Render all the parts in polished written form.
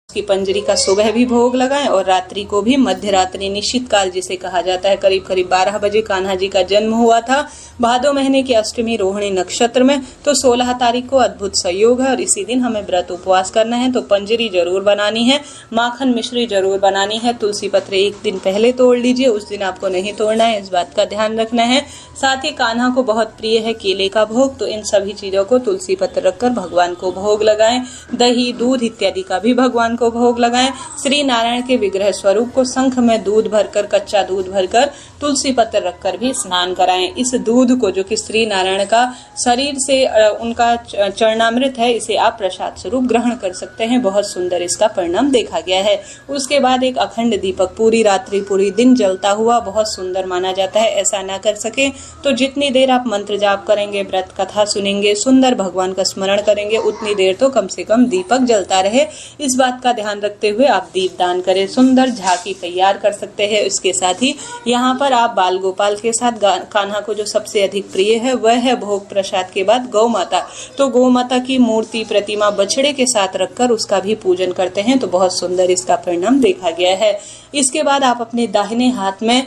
की पंजरी का सुबह भी भोग लगाएं और रात्रि को भी। मध्य रात्रि निश्चित काल जिसे कहा जाता है, करीब करीब 12 बजे कान्हा जी का जन्म हुआ था भादो महीने की अष्टमी रोहिणी नक्षत्र में। तो 16 तारीख को अद्भुत संयोग है और इसी दिन हमें व्रत उपवास करना है। तो पंजरी जरूर बनानी है, माखन मिश्री जरूर बनानी है। तुलसी पत्र एक दिन पहले तोड़ लीजिए, उस दिन आपको नहीं तोड़ना है, इस बात का ध्यान रखना है। साथ ही कान्हा को बहुत प्रिय है केले का भोग, तो इन सभी चीजों को तुलसी पत्र रखकर भगवान को भोग लगाएं। दही दूध इत्यादि का भी भगवान को भोग लगाएं। श्री नारायण के विग्रह स्वरूप को शंख में दूध भरकर, कच्चा दूध भरकर तुलसी पत्र रखकर भी स्नान कराएं। इस दूध को, जो कि श्री नारायण का शरीर से उनका चरणामृत है, इसे आप प्रसाद स्वरूप ग्रहण कर सकते हैं। बहुत सुंदर इसका परिणाम देखा गया है। उसके बाद एक अखंड दीपक पूरी रात्रि पूरी दिन जलता हुआ बहुत सुंदर माना जाता है। ऐसा ना कर सके तो जितनी देर आप मंत्र जाप करेंगे, व्रत कथा सुनेंगे, सुंदर भगवान का स्मरण करेंगे, उतनी देर तो कम से कम दीपक जलता रहे। इस बात का ध्यान रखते हुए आप दीप दान करें। सुंदर झांकी तैयार कर सकते हैं। इसके साथ ही यहाँ पर आप बाल गोपाल के साथ कान्हा को जो सबसे अधिक प्रिय है वह है भोग प्रसाद के बाद गौ माता। तो गौ माता की मूर्ति प्रतिमा बछड़े के साथ रखकर उसका भी पूजन करते हैं, तो बहुत सुंदर इसका परिणाम देखा गया है। इसके बाद आप अपने दाहिने हाथ में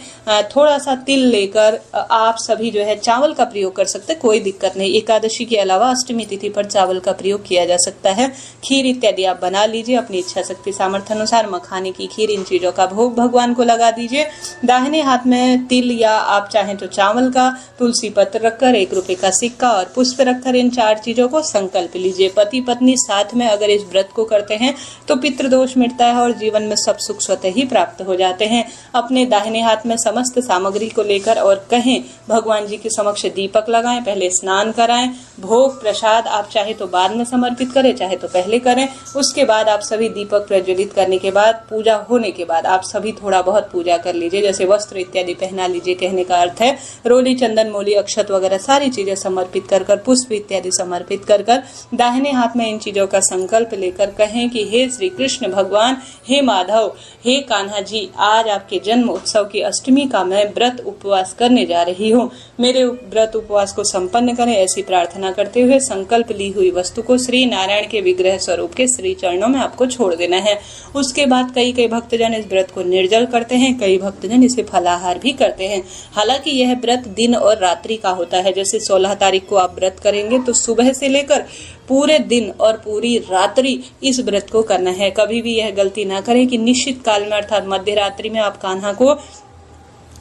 थोड़ा सा तिल लेकर आप सभी जो है चावल का प्रयोग कर सकते हैं, कोई दिक्कत नहीं। एकादशी के अलावा अष्टमी तिथि पर चावल का प्रयोग किया जा सकता है। खीर इत्यादि आप बना लीजिए अपनी इच्छा शक्ति सामर्थ्य अनुसार। मखाने की खीर, इन चीजों का भोग भगवान को लगा दीजिए। दाहिने हाथ में तिल या आप चाहें तो चावल का, तुलसी पत्र रखकर, 1 रुपए का सिक्का और पुष्प रखकर इन 4 चीजों को संकल्प लीजिए। पति पत्नी साथ में अगर इस व्रत को करते हैं तो पितृदोष मिटता है और जीवन में सब सुख स्वतः ही प्राप्त हो जाते हैं। अपने दाहिने हाथ में समस्त सामग्री को लेकर और कहें भगवान जी के समक्ष दीपक लगाएं, पहले स्नान कराएं। भोग प्रसाद आप चाहे तो बाद में समर्पित करें, चाहे तो पहले करें। उसके बाद आप सभी दीपक प्रज्वलित करने के बाद, पूजा होने के बाद आप सभी थोड़ा बहुत पूजा कर लीजिए, जैसे वस्त्र इत्यादि पहना लीजिए। कहने का अर्थ है रोली, चंदन, मोली, अक्षत वगैरह सारी चीजें समर्पित कर कर, पुष्प इत्यादि समर्पित कर कर दाहिने हाथ में इन चीजों का संकल्प लेकर कहें कि हे श्री कृष्ण भगवान, हे माधव, हे कान्हा जी, आज आपके जन्म उत्सव की अष्टमी का मैं व्रत उपवास करने जा रही हूँ। मेरे व्रत उपवास को संपन्न करें, ऐसी प्रार्थना करते हुए संकल्प ली हुई वस्तु को श्री नारायण के विग्रह स्वरूप के श्री चरणों में आपको छोड़ देना है। उसके बाद कई भक्तजन इस व्रत को निर्जल करते हैं, कई भक्तजन इसे फलाहार भी करते हैं। हालांकि यह व्रत दिन और रात्रि का होता है। जैसे 16 तारीख को आप व्रत करेंगे तो सुबह से लेकर पूरे दिन और पूरी रात्रि इस व्रत को करना है। कभी भी यह गलती ना करें कि निश्चित काल में अर्थात मध्य रात्रि में आप कान्हा को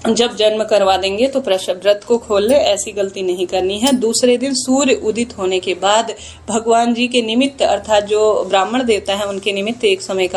जब जन्म करवा देंगे तो व्रत को खोल ले, ऐसी गलती नहीं करनी है। दूसरे दिन सूर्य उदित होने के बाद भगवान जी के निमित्त अर्थात जो ब्राह्मण देवता है उनके निमित्त एक समय का